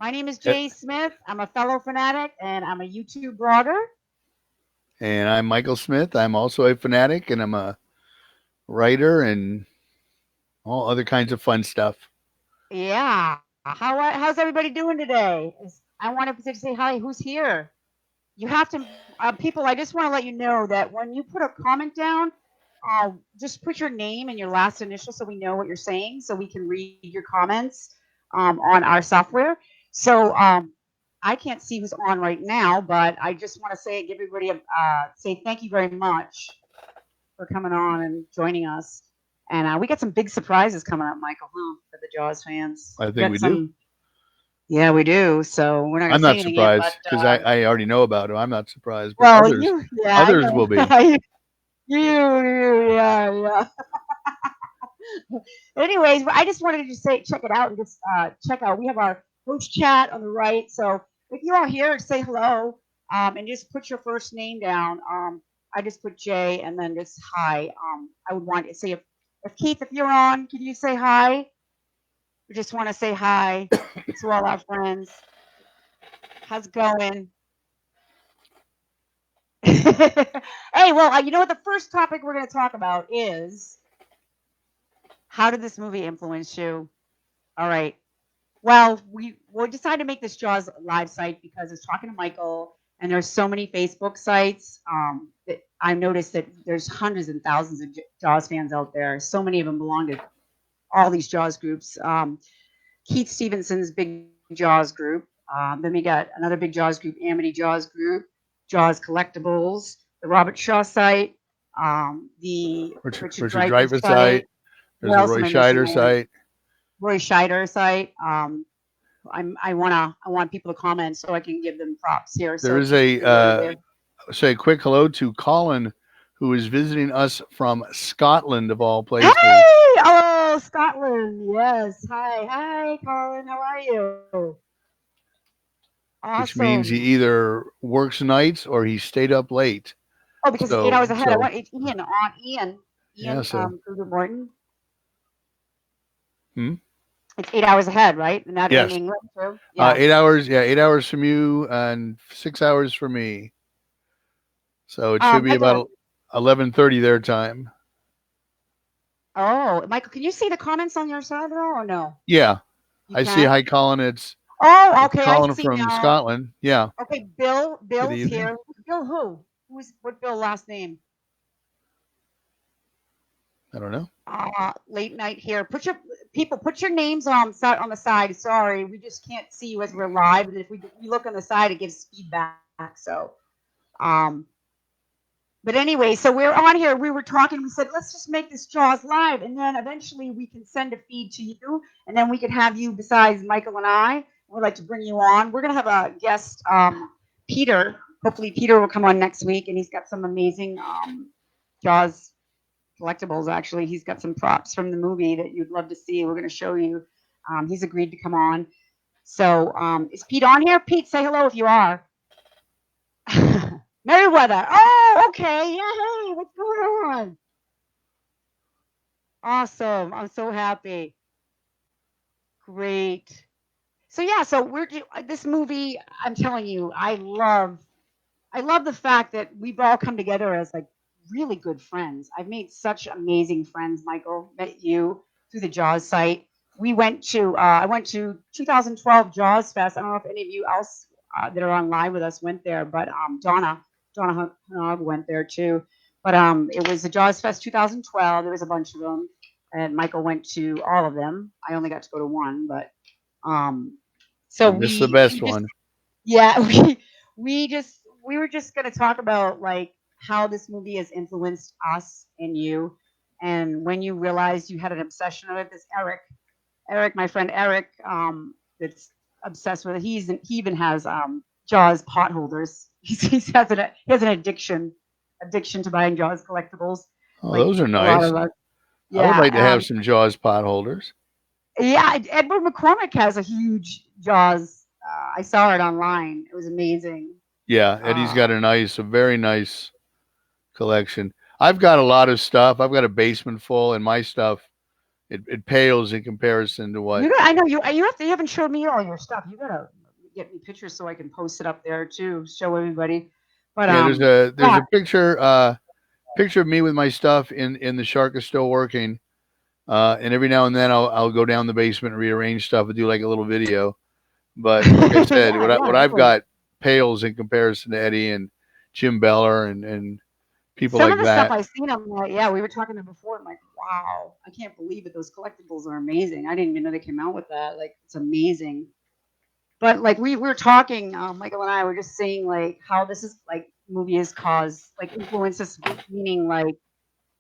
My name is Eh, Jay Smith. I'm a fellow fanatic and I'm a YouTube blogger. And I'm Michael Smith. I'm also a fanatic, and I'm a writer and all other kinds of fun stuff. Yeah. How's everybody doing today? I wanted to say hi. Who's here? You have to, people. I just want to let you know that when you put a comment down, just put your name and your last initial so we know what you're saying, so we can read your comments on our software. So I can't see who's on right now, but I just want to say, give everybody say thank you very much for coming on and joining us. And we got some big surprises coming up, Michael, huh, for the Jaws fans. I We think got we do. some, yeah, we do. So we're not going I'm to say not anything yet, but surprised because I already know about him. I'm not surprised, but well, yeah, I others will know. be. Yeah, yeah. Anyways, I just wanted to just say, check it out and just check out. We have our host chat on the right. So if you're all here, say hello and just put your first name down. I just put Jay and then just hi. I would want to say if Keith, if you're on, can you say hi? We just want to say hi to all our friends. How's it going? Hey, well, you know what? The first topic we're going to talk about is how did this movie influence you? All right. Well, we decided to make this Jaws live site because I was talking to Michael, and there's so many Facebook sites. That I noticed that there's hundreds and thousands of Jaws fans out there. So many of them belong to all these Jaws groups. Keith Stevenson's Big Jaws group. Then we got another Big Jaws group, Amity Jaws group, Jaws Collectibles, the Robert Shaw site, the Richard Richard Dreyfuss Dreyfuss site. site. What There's a else Roy am I missing Scheider there? site. Roy Scheider site. I want people to comment so I can give them props here. There So is Keith, a are you there? say a quick hello to Colin, who is visiting us from Scotland of all Hey! places, Oh, Scotland. Yes. Hi, Colin. How are you? which means Awesome. he either works nights or he stayed up late. Oh, because it's 8 hours ahead. I So want it's Ian on Ian. yeah. So Kruger Morton. hmm? It's 8 hours ahead, right? And that in Yes, England too. Yeah. 8 hours. Yeah, 8 hours from you and 6 hours for me. So it should be Michael. about 11:30 their time. Oh, Michael, can you see the comments on your side at all or no? Yeah, You I see. can. Hi, Colin. Oh, It's okay. I Colin see from now. Scotland. Yeah. Okay, Bill. Good Bill's evening. here. Bill who? What Bill last name? I don't know. Late night here. Put your people. Put your names on the side. Sorry, we just can't see you as we're live. And if we look on the side, it gives feedback. So, um, but anyway, so we're on here. We were talking. We said let's just make this Jaws live, and then eventually we can send a feed to you, and then we could have you besides Michael and I. We'd like to bring you on. We're gonna have a guest, Peter. Hopefully, Peter will come on next week, and he's got some amazing Jaws collectibles. Actually, he's got some props from the movie that you'd love to see. We're going to show you. He's agreed to come on. So, is Pete on here? Pete, say hello if you are. Merriweather. Oh, okay. Yeah, hey, what's going on? Awesome. I'm so happy. Great. So yeah, so this movie. I'm telling you, I love the fact that we've all come together as like really good friends. I've made such amazing friends, Michael. Met you through the Jaws site. I went to 2012 Jaws Fest. I don't know if any of you else that are online with us went there, but Donna Hnog went there too. But it was the Jaws Fest 2012. There was a bunch of them, and Michael went to all of them. I only got to go to one, but um, so You missed the best we just one. yeah, we were just gonna talk about like how this movie has influenced us and you, and when you realized you had an obsession with this Eric, my friend Eric, that's obsessed with it. He even has Jaws pot holders. He has an addiction to buying Jaws collectibles, Oh, like those are a lot nice. of us. I would like to Yeah, have some Jaws pot holders. yeah. Edward McCormick has a huge Jaws. I saw it online. It was amazing. Yeah, Eddie's got Uh, a very nice collection. I've got a lot of stuff. I've got a basement full, and my stuff it pales in comparison to what. I know you haven't showed me all your stuff. You gotta get me pictures so I can post it up there too, show everybody. But Yeah, there's yeah, a picture of me with my stuff in the shark is still working. And every now and then I'll go down the basement and rearrange stuff and do like a little video. But like I said, yeah, yeah, what I've definitely. got pales in comparison to Eddie and Jim Beller and people Some like of the stuff that. I've seen, I'm like, yeah, we were talking to before. I'm like, wow, I can't believe it. Those collectibles are amazing. I didn't even know they came out with that. Like, it's amazing. But like we were talking, Michael and I were just saying like how this is like movie has caused like influences, meaning like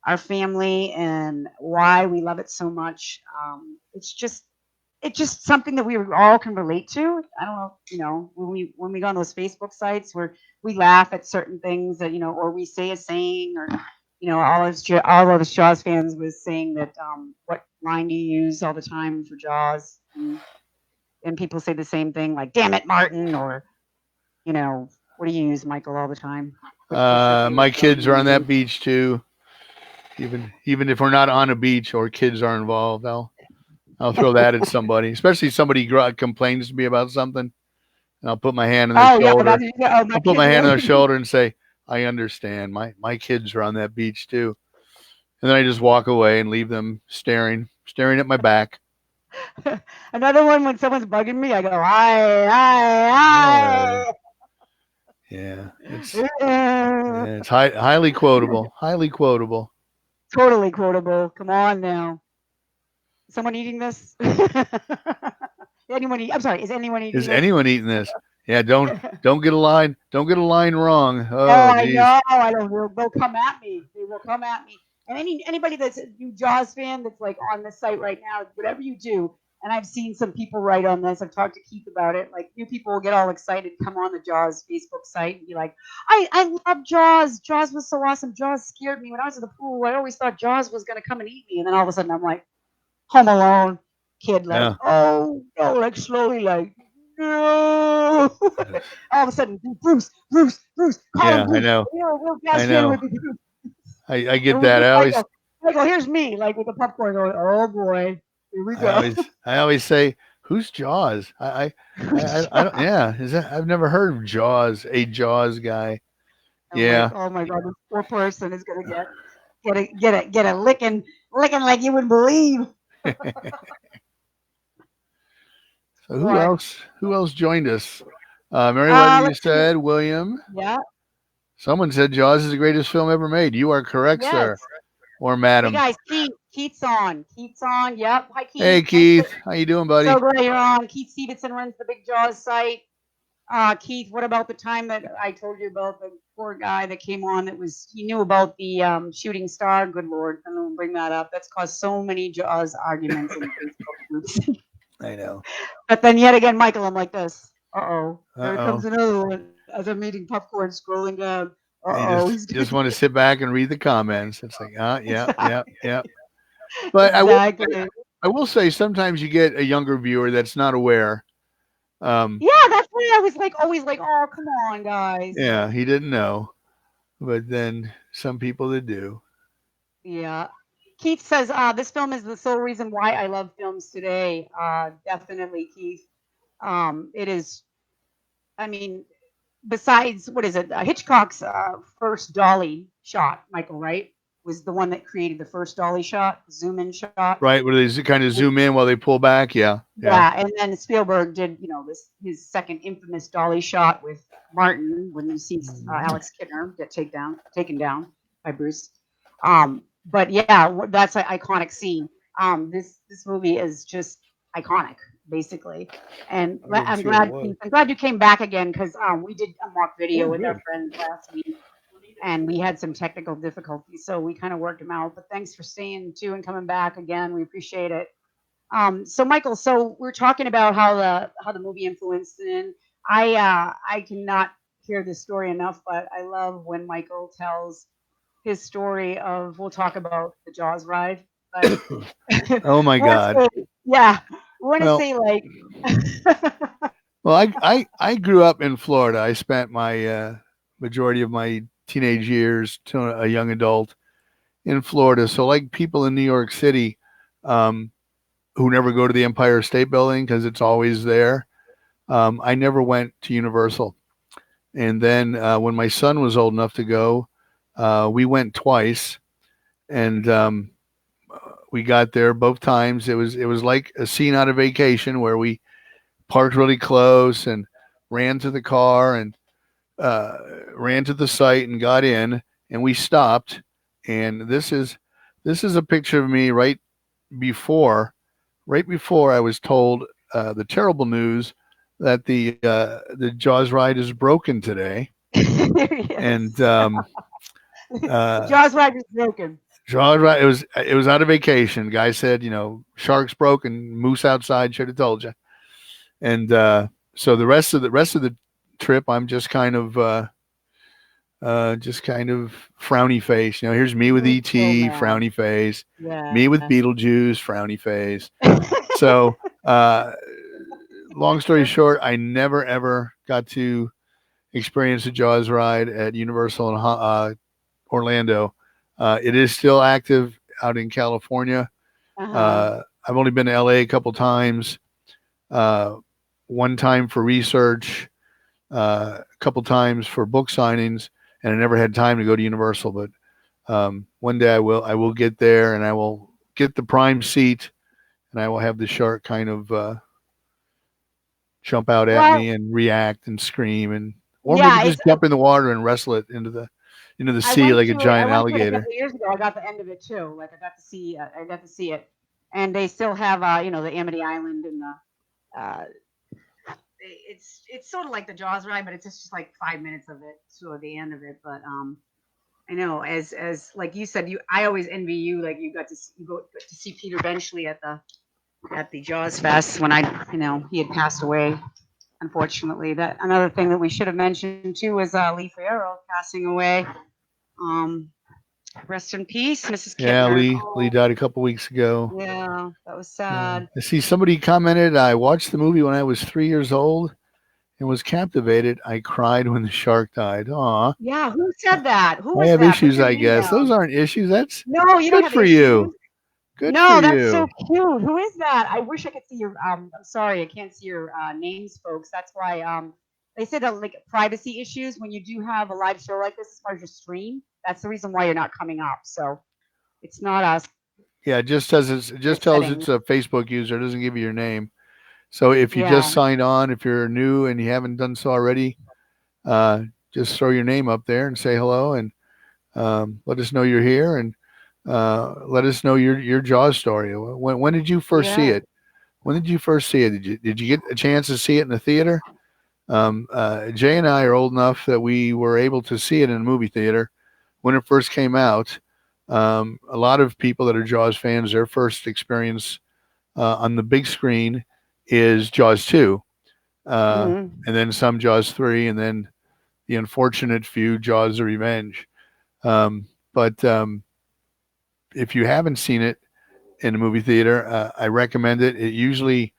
our family and why we love it so much. It's just something that we all can relate to. I don't know, when we go on those Facebook sites where we laugh at certain things that or we say a saying, or all of the Jaws fans was saying that what line do you use all the time for Jaws, and people say the same thing like "damn it, Martin," or what do you use, Michael, all the time? What's your favorite My Jaws kids are on movie? that beach too. Even if we're not on a beach or kids are involved, I'll throw that at somebody, especially somebody complains to me about something, and I'll put my hand on their Oh yeah, shoulder. oh, my I'll put kids my hand on love their shoulder and say, "I understand. My kids are on that beach too." And then I just walk away and leave them staring at my back. Another one, when someone's bugging me, I go, Uh, "Aye, yeah, aye." it's highly quotable. Highly quotable. Totally quotable. Come on now. Someone eating this? I'm sorry. Is anyone eating Is this? anyone eating this? Yeah, don't get a line. Don't get a line wrong. Oh, Oh, I geez. know. I don't. They'll come at me. They will come at me. And anybody that's a new Jaws fan that's like on this site right now, whatever you do, and I've seen some people write on this. I've talked to Keith about it. Like, new people will get all excited, come on the Jaws Facebook site and be like, I love Jaws. Jaws was so awesome. Jaws scared me when I was in the pool. I always thought Jaws was gonna come and eat me. And then all of a sudden I'm like, Home Alone, kid, like, Yeah, oh no, like slowly, like, no. All of a sudden, Bruce, call him yeah. I Bruce. know. We're I gas fan know. with you. I get And we that. get Michael, here's me, like with the popcorn going, oh boy, here we go. I always say, "Who's Jaws?" I don't. Yeah, is that? I've never heard of Jaws. A Jaws guy. I'm like, Yeah. oh my god, this poor person is gonna get a licking like you wouldn't believe. So who What? else? Who else joined us? Meriwether, you Let's see. said. William. Yeah, Someone said Jaws is the greatest film ever made. You are correct, yes. sir, or Hey madam. guys, Keith's on. Keith's on. Yep. Hi Keith. Hey, Keith. How you doing, So buddy? glad you're on. Keith Stevenson runs the Big Jaws site. Keith, what about the time that I told you about the poor guy that came on he knew about the shooting star? Good Lord, I don't bring that up. That's caused so many Jaws arguments in Facebook groups. I know. But then yet again, Michael, I'm like this. Uh-oh, Uh here comes oh. another one. As I'm eating popcorn, scrolling down. You Uh-oh, he's gonna just want to sit back and read the comments. It's like, yeah, yeah, exactly. yeah. But Exactly. I will say sometimes you get a younger viewer that's not aware. Yeah, that's why I was like always like, oh, come on, guys. Yeah, he didn't know, but then some people that do. Yeah. Keith says, this film is the sole reason why I love films today. Definitely, Keith. It is, I mean, besides, what is it? Hitchcock's first dolly shot, Michael, right? Was the one that created the first dolly shot, zoom in shot. Right, where they kind of zoom in while they pull back. Yeah, yeah. Yeah, and then Spielberg did, his second infamous dolly shot with Martin when you see Alex Kintner get taken down by Bruce. But yeah, that's an iconic scene. This movie is just iconic, basically. And I'm glad you came back again, because we did a mock video with our friends last week, and we had some technical difficulties, so we kind of worked them out. But thanks for staying too and coming back again. We appreciate it. So Michael, so we're talking about how the movie influenced, and I cannot hear this story enough, but I love when Michael tells his story of, we'll talk about the Jaws ride, but Oh my God. yeah, we want to Well, say like I grew up in Florida. I spent my majority of my teenage years to a young adult in Florida. So like people in New York City, who never go to the Empire State Building because it's always there. I never went to Universal. And then when my son was old enough to go, we went twice, and we got there both times. It was like a scene out of Vacation where we parked really close and ran to the car and ran to the site and got in, and we stopped. And this is a picture of me right before I was told the terrible news that the Jaws ride is broken today. And Jaws ride is broken. Jaws ride, it was out of Vacation. Guy said, sharks broken, moose outside, should have told you. And so the rest of the trip, I'm just kind of frowny face. Here's me with E.T., frowny face. Yeah. Me with Beetlejuice, frowny face. So, long story short, I never ever got to experience a Jaws ride at Universal in Orlando. It is still active out in California. I've only been to LA a couple times. One time for research, a couple times for book signings, and I never had time to go to Universal. But one day I will get there, and I will get the prime seat, and I will have the shark kind of jump out at me and react and scream, or maybe just jump in the water and wrestle it into the sea like a giant alligator. A couple years ago, I got the end of it too. Like I got to see it, and they still have the Amity Island and the. It's sort of like the Jaws ride, but it's just like 5 minutes of it, so the end of it. But I know as like you said, I always envy you. Like you got to see Peter Benchley at the Jaws Fest when he had passed away. Unfortunately, that another thing that we should have mentioned too was Lee Fierro passing away. Rest in peace, Mrs. Kidner. Yeah, Lee died a couple weeks ago. Yeah, that was sad. I see somebody commented, I watched the movie when I was 3 years old and was captivated. I cried when the shark died. Aw. Yeah, who said that? Who was I have that? issues, I guess. Those aren't issues. That's no, you good don't have for issues. you. Good no, for that's you. so cute. Who is that? I wish I could see your. I'm sorry, I can't see your names, folks. That's why they said like privacy issues when you do have a live show like this as far as your stream. That's the reason why you're not coming up. So it's not us. Yeah, it just tells it's a Facebook user. It doesn't give you your name. So if you just signed on, if you're new and you haven't done so already, just throw your name up there and say hello and let us know you're here and let us know your Jaws story. When did you first see it? When did you first see it? Did you get a chance to see it in the theater? Jay and I are old enough that we were able to see it in a movie theater when it first came out. A lot of people that are Jaws fans, their first experience on the big screen is Jaws 2, and then some Jaws 3, and then the unfortunate few Jaws the Revenge. But if you haven't seen it in a movie theater, I recommend it. It usually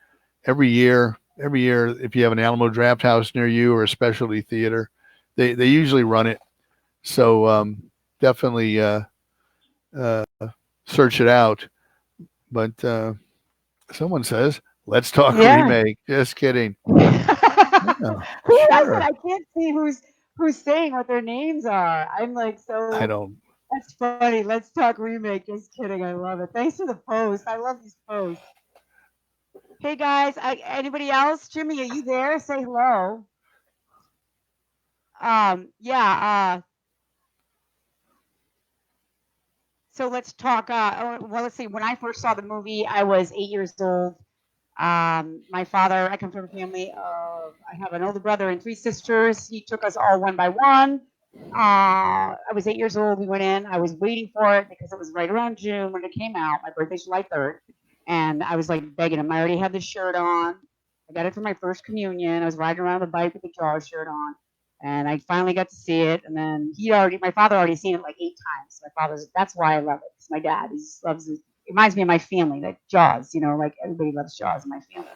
every year, if you have an Alamo Drafthouse near you or a specialty theater, they usually run it. So definitely search it out. But someone says, let's talk remake. Just kidding. I can't see who's saying what their names are. I'm like, so I don't. That's funny. Let's talk remake. Just kidding. I love it. Thanks for the post. I love these posts. Hey guys, anybody else? Jimmy, are you there? Say hello. So let's talk. Well, let's see. When I first saw the movie, I was 8 years old. My father, I come from a family of, I have an older brother and 3 sisters. He took us all one by one. I was 8 years old. We went in. I was waiting for it because it was right around June when it came out. My birthday's July 3rd. And I was like begging him. I already had the shirt on. I got it for my first communion. I was riding around the bike with the Jaws shirt on. And I finally got to see it. And then my father already seen it like 8 times. That's why I love it. Because my dad, loves it. It reminds me of my family, like Jaws, like everybody loves Jaws in my family.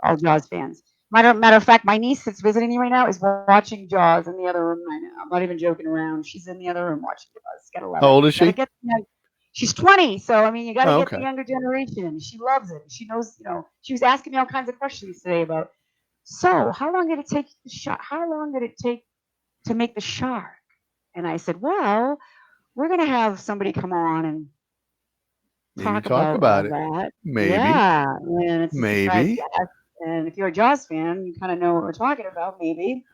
All Jaws fans. Matter of fact, my niece that's visiting me right now is watching Jaws in the other room right now. I'm not even joking around. She's in the other room watching Jaws. Gotta love it. How old is she? She's 20, so I mean, you got to Oh, get the okay. younger generation. She loves it. She knows, she was asking me all kinds of questions today about. So, how long did it take the shark? How long did it take to make the shark? And I said, well, we're gonna have somebody come on and Maybe talk talk about all about it. that. Maybe. Yeah, and it's a surprise Maybe. guest. And if you're a Jaws fan, you kind of know what we're talking about, maybe.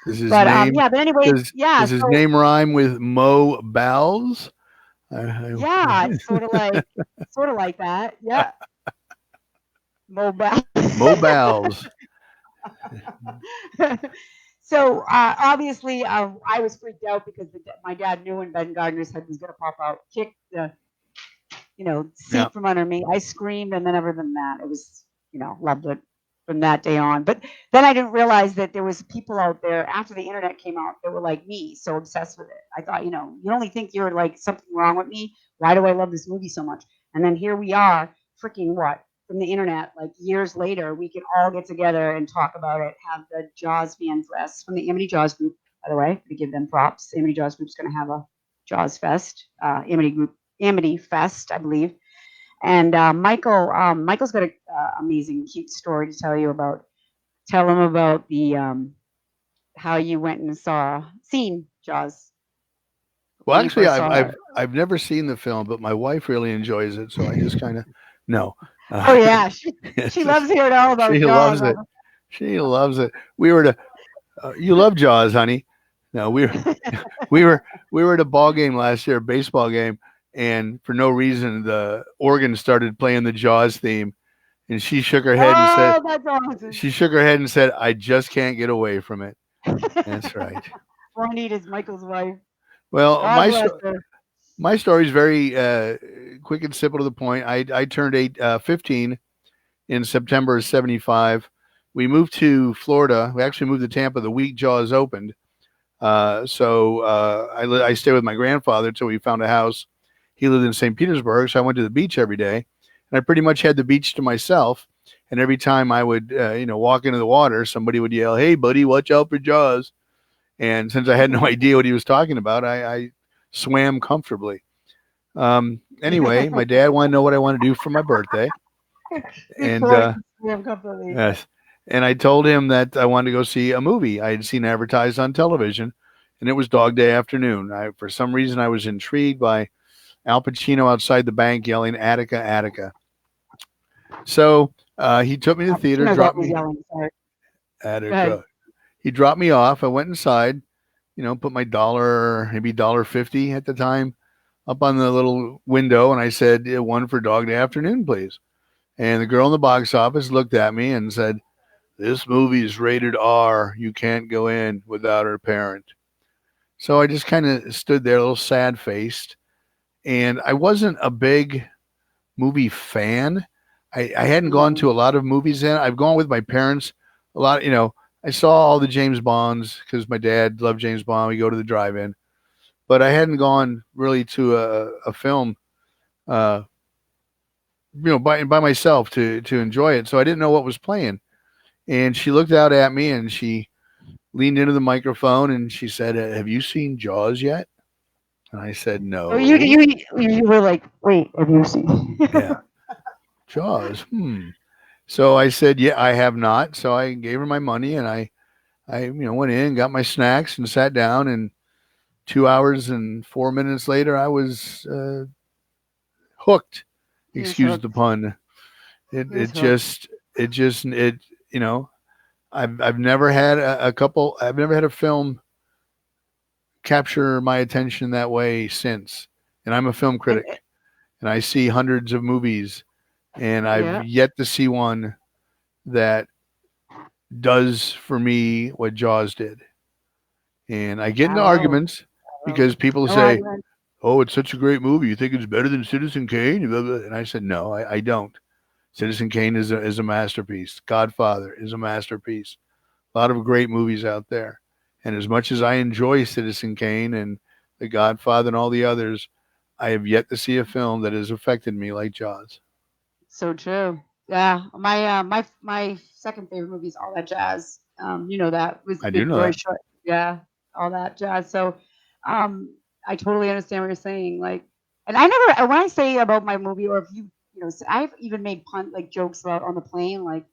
Does his But name yeah. But anyways, yeah. does his So name rhyme with Mo Bowles? yeah, it's sort of like that. Yeah, mobile. Mo Bowles. So obviously, I was freaked out because my dad knew when Ben Gardner's head was going to pop out, kick the Yeah. seat from under me. I screamed, and then other than that, it was loved it from that day on. But then I didn't realize that there was people out there after the internet came out that were like me, so obsessed with it. I thought, you only think you're like something wrong with me. Why do I love this movie so much? And then here we are, freaking what? From the internet, like years later, we can all get together and talk about it. Have the Jaws fan fest from the Amity Jaws group, by the way. We give them props. Amity Jaws group's going to have a Jaws fest. Amity Fest, I believe. And Michael's got an amazing, cute story to tell you about. Tell him about the how you went and seen Jaws Well, when you actually, first saw it. I've never seen the film, but my wife really enjoys it, so I just kind of no. Oh yeah, she loves hearing all about she Jaws. loves it. She loves it. We were to you love Jaws, honey. No, we were at a ball game last year, a baseball game, and for no reason the organ started playing the Jaws theme, and she shook her head and said, Oh, that's awesome. she shook her head and said, "I just can't get away from it." That's right. Juanita's Michael's wife. Well, God bless her. my story is very quick and simple to the point. I turned 15 in September of '75. We moved to Florida. We actually moved to Tampa the week Jaws opened. I stayed with my grandfather until we found a house. He lived in St. Petersburg, so I went to the beach every day, and I pretty much had the beach to myself. And every time I would, walk into the water, somebody would yell, "Hey, buddy, watch out for Jaws!" And since I had no idea what he was talking about, I swam comfortably. Anyway, my dad wanted to know what I wanted to do for my birthday, and yes, and I told him that I wanted to go see a movie I had seen advertised on television, and it was Dog Day Afternoon. For some reason, I was intrigued by Al Pacino outside the bank yelling "Attica, Attica." So he took me to the theater, dropped me Attica. He dropped me off. I went inside, put my dollar, maybe $1.50 at the time, up on the little window, and I said, "One for Dog Day Afternoon, please." And the girl in the box office looked at me and said, "This movie is rated R. You can't go in without her parent." So I just kind of stood there, a little sad faced. And I wasn't a big movie fan. I hadn't gone to a lot of movies then. I've gone with my parents a lot. I saw all the James Bonds because my dad loved James Bond. We go to the drive-in, but I hadn't gone really to a film, by myself to enjoy it. So I didn't know what was playing. And she looked out at me and she leaned into the microphone and she said, "Have you seen Jaws yet?" And I said, "No." So you were like, wait, have you seen? Yeah, Jaws. So I said, "Yeah, I have not." So I gave her my money and I went in, got my snacks, and sat down. And 2 hours and 4 minutes later, I was hooked. Excuse the pun. I've never had I've never had a film capture my attention that way since. And I'm a film critic, and I see hundreds of movies, and I've yet to see one that does for me what Jaws did. And I get into arguments because people say, "Oh, it's such a great movie. You think it's better than Citizen Kane?" And I said, "No, I don't. Citizen Kane is a masterpiece. Godfather is a masterpiece. A lot of great movies out there. And as much as I enjoy Citizen Kane and The Godfather and all the others, I have yet to see a film that has affected me like Jaws." So true. Yeah, my second favorite movie is All That Jazz. That was I do know very that. short. Yeah, All That Jazz. So, I totally understand what you're saying. Like, And I never, when I say about my movie, or if I've even made like jokes about on the plane, like,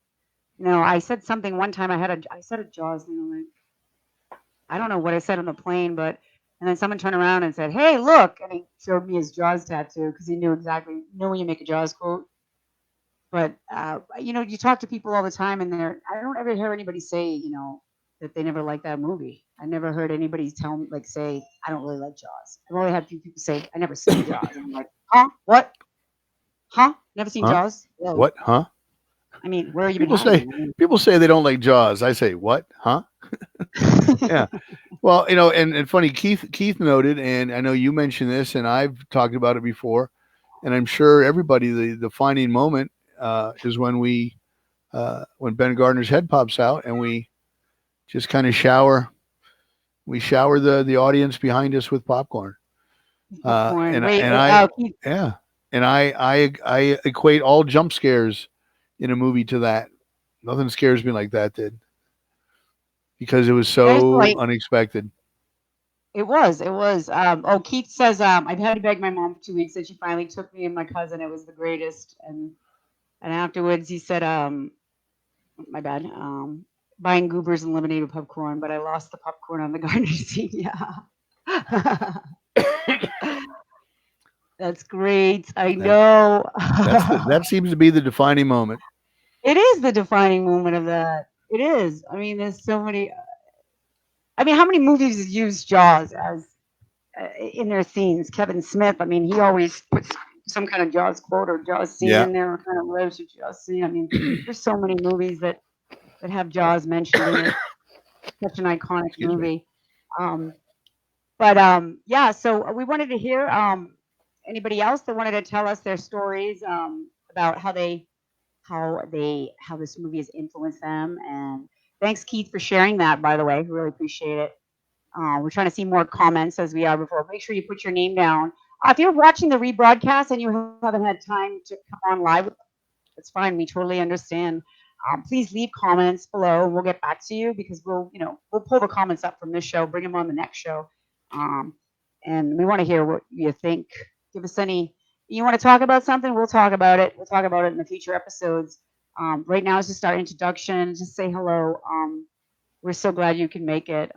I said something one time. I said a Jaws thing, like, I don't know what I said on the plane, but, and then someone turned around and said, "Hey, look," and he showed me his Jaws tattoo because he knew exactly, when you make a Jaws quote. But you talk to people all the time, and I don't ever hear anybody say, that they never liked that movie. I never heard anybody tell me, like, say, I don't really like Jaws. I've only had a few people say, I never seen Jaws. And I'm like, huh? What? Huh? Never seen Huh? Jaws? Well, What? Huh? I mean, where have you been People say hiding? I mean, people say they don't like Jaws. I say what? Huh? Yeah. Well, and funny, Keith noted, and I know you mentioned this, and I've talked about it before, and I'm sure everybody, the defining moment is when Ben Gardner's head pops out, and we just kind of shower the audience behind us with popcorn. popcorn. Wait, And I Keith, yeah, and I equate all jump scares in a movie to that. Nothing scares me like that did, because it was there's so like, unexpected. it was. Keith says, I've had to beg my mom for 2 weeks, and she finally took me and my cousin. It was the greatest. And afterwards, he said, my bad. Buying goobers and lemonade with popcorn, but I lost the popcorn on the garden scene. Yeah. That's great. I That know. that seems to be the defining moment. It is the defining moment of that. It is. I mean, there's so many. I mean, how many movies use Jaws as in their scenes? Kevin Smith. I mean, he always puts some kind of Jaws quote or Jaws scene Yeah, in there, or kind of lives with Jaws scene. I mean, there's so many movies that have Jaws mentioned in it. Such an iconic excuse me. movie. Um, But yeah, so we wanted to hear anybody else that wanted to tell us their stories about how this movie has influenced them. And thanks, Keith, for sharing that. By the way, really appreciate it. We're trying to see more comments as we are before. Make sure you put your name down. If you're watching the rebroadcast and you haven't had time to come on live, that's fine. We totally understand. Please leave comments below. We'll get back to you because we'll pull the comments up from this show, bring them on the next show, um, and we want to hear what you think. Give us any. You want to talk about something? We'll talk about it. We'll talk about it in the future episodes. Right now is just our introduction. Just say hello. We're so glad you can make it.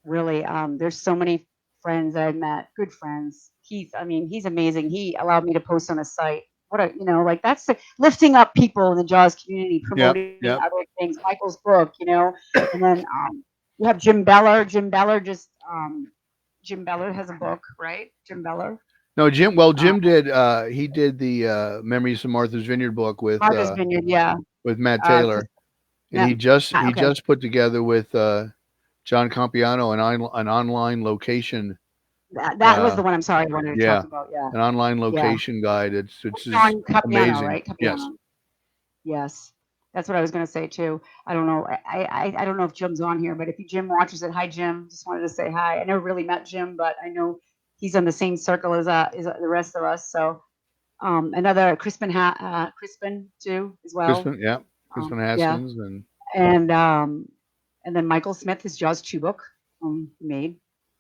Really, there's so many friends I've met, good friends. I mean, he's amazing. He allowed me to post on a site. What a, like that's lifting up people in the Jaws community, Yep, promoting yep. other things. Michael's book, and then you have Jim Beller. Jim Beller has a book, right? Jim Beller. No, Jim. Well, Uh, Jim did. He did the Memories of Martha's Vineyard book Martha's Vineyard, yeah. with Matt Chris, Taylor, and yeah, he okay. just put together with John Campiano an online location. That was the one. I'm sorry, I wanted to talk Yeah, about. Yeah, an online yeah. location guide. It's just John Capiano, amazing. right? Yes. Capiano. Yes, that's what I was going to say too. I don't know. I don't know if Jim's on here, but if Jim watches it, hi Jim. Just wanted to say hi. I never really met Jim, but I know he's in the same circle as the rest of us. So another Crispin too as well. Crispin, yeah, Crispin Yeah, Haskins, and and um, and then Michael Smith, his Jaws 2 book made.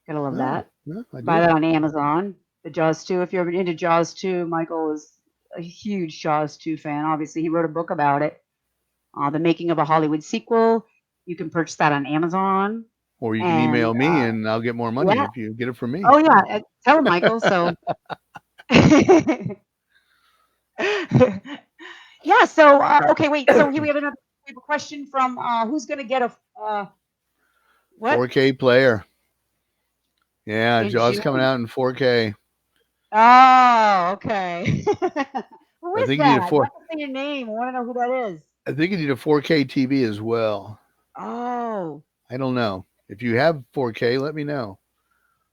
Gotta love oh, that. yeah, I Buy do. that on Amazon. The Jaws 2. If you're into Jaws 2, Michael is a huge Jaws 2 fan. Obviously, he wrote a book about it. The Making of a Hollywood Sequel. You can purchase that on Amazon. Or you can And email me, and I'll get more money yeah. if you get it from me. Oh, yeah. Tell him, Michael. So, yeah. So, okay, wait. So, here we have a question from who's going to get a what? 4K player. Yeah, In Jaws coming June. out in 4K. Oh, okay. Who I is think you need a that? You four. have to say your name. I want to know who that is. I think you need a 4K TV as well. Oh, I don't know. If you have 4K, let me know,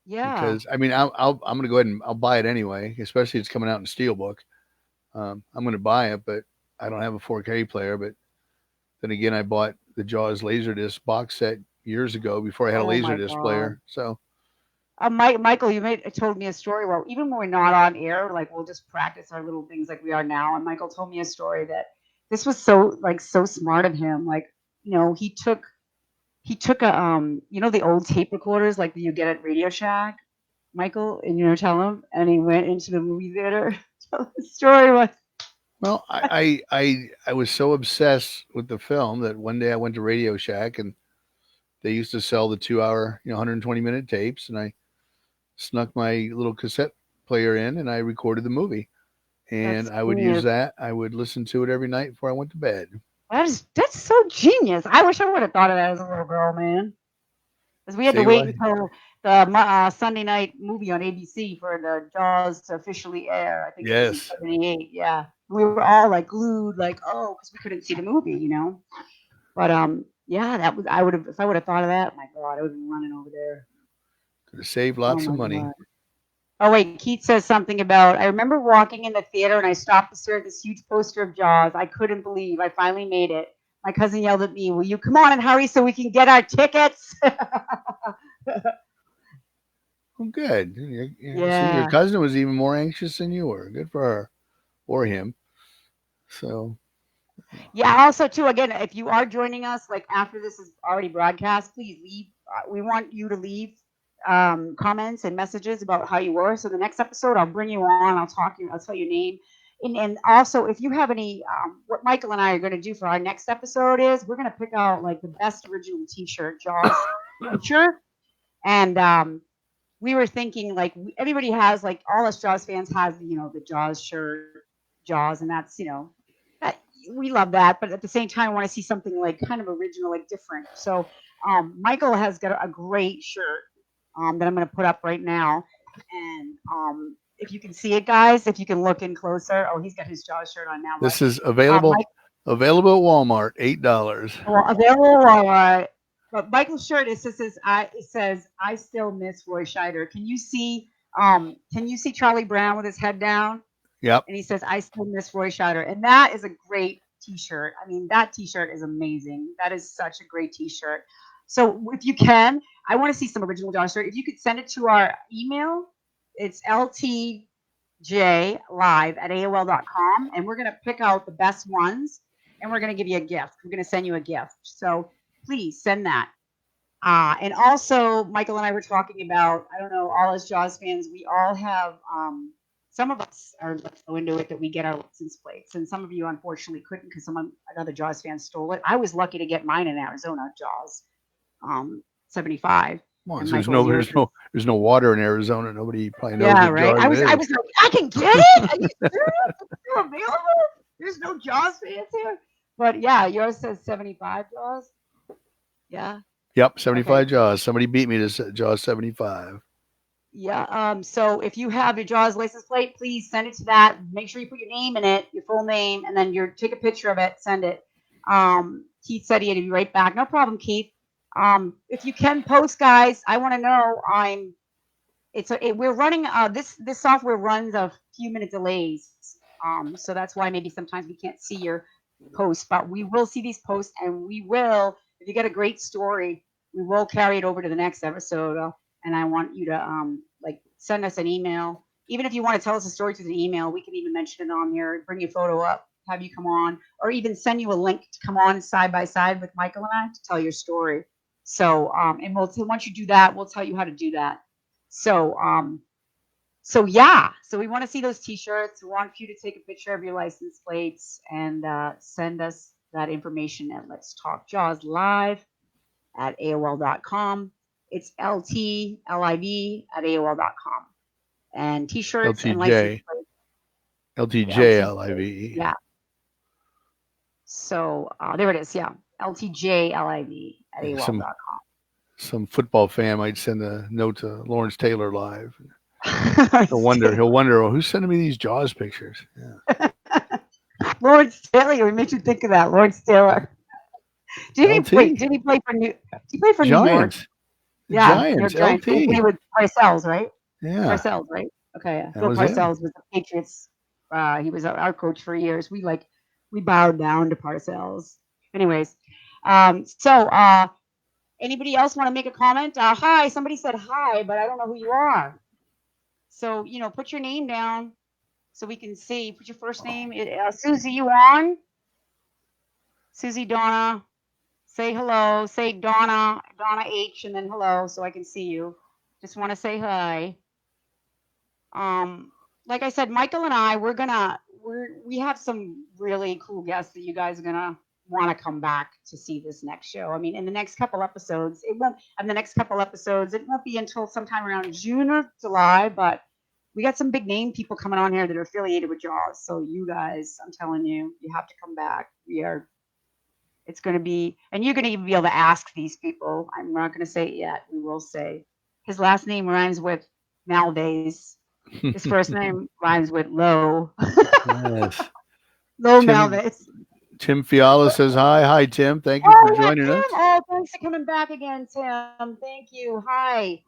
yeah. because I mean, I'm going to go ahead and I'll buy it anyway. Especially it's coming out in Steelbook. I'm going to buy it, but I don't have a 4K player. But then again, I bought the Jaws Laserdisc box set years ago before I had a Oh my Laserdisc God. player. So Michael, you told me a story. Well, even when we're not on air, like we'll just practice our little things like we are now. And Michael told me a story that this was so smart of him. Like, he took a the old tape recorders like that you get at Radio Shack. Michael, and tell him, and he went into the movie theater. The story was. Well, I was so obsessed with the film that one day I went to Radio Shack and they used to sell the 2 hour, 120-minute tapes, and I snuck my little cassette player in and I recorded the movie. And That's I would use genius. that. I would listen to it every night before I went to bed. That's so genius. I wish I would have thought of that as a little girl, man. Because we had to See wait what? until the Sunday night movie on ABC for the Jaws to officially air. I think it was in Yes. '78. Yeah, we were all like glued, like oh, because we couldn't see the movie. But yeah, that was I would have if I would have thought of that. My God, I would have been running over there. Could have saved Oh lots of my money. God. Oh wait, Keith says something about I remember walking in the theater and I stopped to stare at this huge poster of Jaws. I couldn't believe I finally made it. My cousin yelled at me, "Will you come on and hurry so we can get our tickets?" Well, good. See, your Yeah. cousin was even more anxious than you were. Good for her or him. So, Yeah, also too, again, if you are joining us, like after this is already broadcast, please leave. We want you to leave comments and messages about how you were. So the next episode, I'll bring you on. I'll tell your name. And also, if you have any, what Michael and I are going to do for our next episode is we're going to pick out like the best original T-shirt, Jaws picture. And we were thinking like everybody has like all us Jaws fans has the Jaws shirt, Jaws, and that's that, we love that, but at the same time, I want to see something like kind of original, like different. So Michael has got a great shirt that I'm going to put up right now, and if you can see it, guys, if you can look in closer. Oh, he's got his Jaws shirt on now, but this is available Mike, available at Walmart, $8. well, available. But Michael's shirt it says I still miss Roy Scheider. Can you see Charlie Brown with his head down? Yep. And he says, I still miss Roy Scheider. And that is a great T-shirt. I mean, that T-shirt is amazing. That is such a great T-shirt. So if you can, I want to see some original Jaws shirt. If you could send it to our email, it's ltjlive@aol.com, and we're going to pick out the best ones, and we're going to give you a gift. We're going to send you a gift. So please send that. And also, Michael and I were talking about, I don't know, all us Jaws fans, we all have, some of us are, let's go into it, that we get our license plates. And some of you, unfortunately, couldn't because another Jaws fan stole it. I was lucky to get mine in Arizona, Jaws 75. Well, And there's Michael, no yours there's is, no there's no water in Arizona. Nobody probably knows yeah, what right. Jaws I is. was like, I can get it? Are you serious? It's still available? There's no Jaws fans here? But yeah, yours says 75 Jaws. Yeah. Yep, Okay. 75 Jaws. Somebody beat me to Jaws 75. Yeah. So if you have your Jaws license plate, please send it to that. Make sure you put your name in it, your full name, and then take a picture of it. Send it. Keith said he'd be right back. No problem, Keith. If you can post, guys, I want to know. We're running. This software runs a few minute delays. So that's why maybe sometimes we can't see your posts, but we will see these posts, and we will. If you get a great story, we will carry it over to the next episode. And I want you to send us an email. Even if you want to tell us a story through the email, we can even mention it on here. Bring your photo up, have you come on, or even send you a link to come on side by side with Michael and I to tell your story. So, and once you do that, we'll tell you how to do that. So, yeah. So we want to see those T-shirts. We want you to take a picture of your license plates and send us that information at Let's Talk Jaws Live at AOL.com. It's LTLIV@AOL.com. And T-shirts and license LTJ. plates. LTJLIVE. Yeah. So there it is. Yeah. LTJLIV@AOL.com. Some football fan might send a note to Lawrence Taylor live. He'll wonder, well, who's sending me these Jaws pictures? Yeah. Lawrence Taylor, we made you think of that. Lawrence Taylor. Did he play for New York? Yeah, New York Giants. Giants. He played with Parcells, right? Yeah. Parcells, right? Okay. That Bill was Parcells him. was the Patriots. He was our coach for years. We bowed down to Parcells. Anyways, anybody else want to make a comment? Hi, somebody said hi, but I don't know who you are. So put your name down so we can see. Put your first name. Susie, you on? Susie, Donna, say hello. Say Donna H, and then hello, so I can see you. Just want to say hi. Like I said, Michael and I, we have some really cool guests that you guys are gonna want to come back to see this next show. I mean, in the next couple episodes, it won't be until sometime around June or July, but we got some big name people coming on here that are affiliated with Jaws. So you guys, I'm telling you, you have to come back. It's going to be, and you're going to even be able to ask these people. I'm not going to say it yet. We will say his last name rhymes with Maldays. His first name rhymes with Low. Yes. Low Tim Maldays. Tim Fiala says hi. Hi, Tim. Thank you Oh, for yeah, joining Tim. us. Oh, thanks for coming back again, Tim. Thank you. Hi.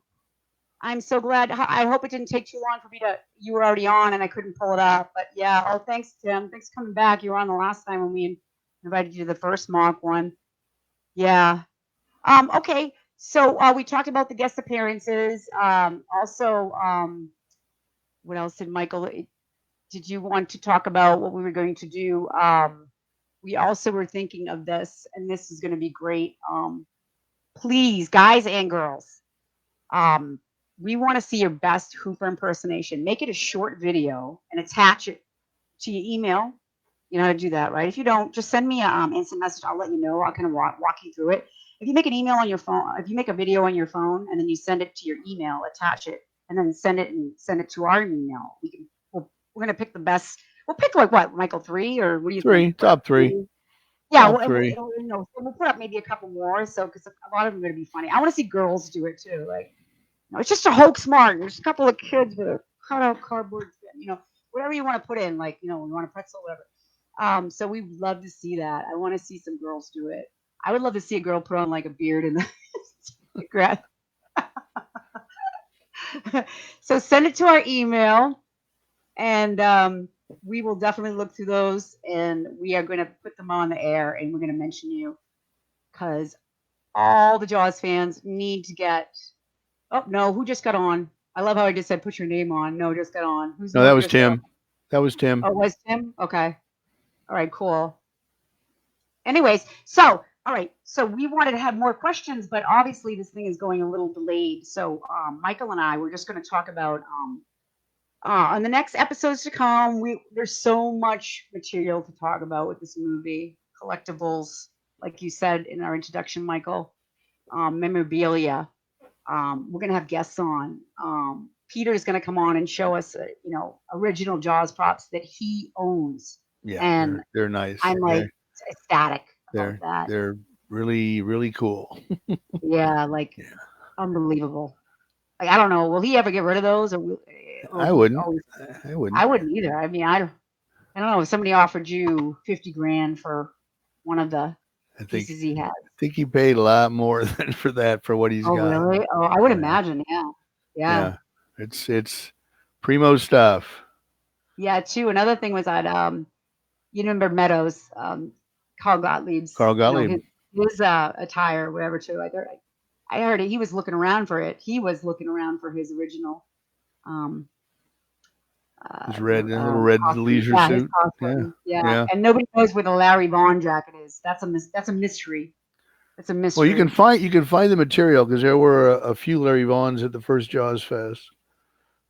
I'm so glad. I hope it didn't take too long for me to. You were already on, and I couldn't pull it up. But yeah. Oh, thanks, Tim. Thanks for coming back. You were on the last time when we invited you to the first mock one. Yeah. Okay. So we talked about the guest appearances. Also, what else did Michael? Did you want to talk about what we were going to do? We also were thinking of this, and this is going to be great. Please, guys and girls, we want to see your best Hooper impersonation. Make it a short video and attach it to your email. You know how to do that, right? If you don't, just send me an instant message. I'll let you know. I'll kind of walk you through it. If you make an email on your phone, if you make a video on your phone and then you send it to your email, attach it, and then send it to our email, we're gonna pick the best. We'll pick like what, Michael, 3, or what do you think? Top three. Yeah, Top three. we'll put up maybe a couple more. So because a lot of them are gonna be funny. I want to see girls do it too. Like, it's just a hoax smart. There's a couple of kids with a cutout cardboard, whatever you want to put in, like, we want a pretzel, whatever. So we would love to see that. I want to see some girls do it. I would love to see a girl put on like a beard and the So send it to our email, and we will definitely look through those, and we are going to put them on the air, and we're going to mention you because all the Jaws fans need to get. Oh no, who just got on? I love how I just said put your name on. No, just got on. No, that was Tim. That was Tim. Oh, it was Tim? Okay. All right, cool. Anyways, so all right, so we wanted to have more questions, but obviously this thing is going a little delayed. So Michael and I, we're just going to talk about on the next episodes to come. There's so much material to talk about with this movie, collectibles, like you said in our introduction, Michael, memorabilia. We're going to have guests on. Peter's going to come on and show us, original Jaws props that he owns. Yeah, and they're nice. I'm like ecstatic about that. They're really, really cool. Yeah, like unbelievable. Like, I don't know, will he ever get rid of those? I wouldn't. I wouldn't either. I mean, I don't know. If somebody offered you $50,000 for one of the pieces he has. I think he paid a lot more than for what he's got. Oh, really? Oh, I would imagine. Yeah. It's primo stuff. Yeah, too. Another thing was that you remember Meadows, Carl Gottlieb's. His attire, whatever, too. I heard it. He was looking around for it. He was looking around for his original. His little red leisure suit. Yeah. And nobody knows where the Larry Vaughn jacket is. That's a mystery. It's a mystery. Well, you can find the material because there were a few Larry Vaughns at the first Jaws Fest.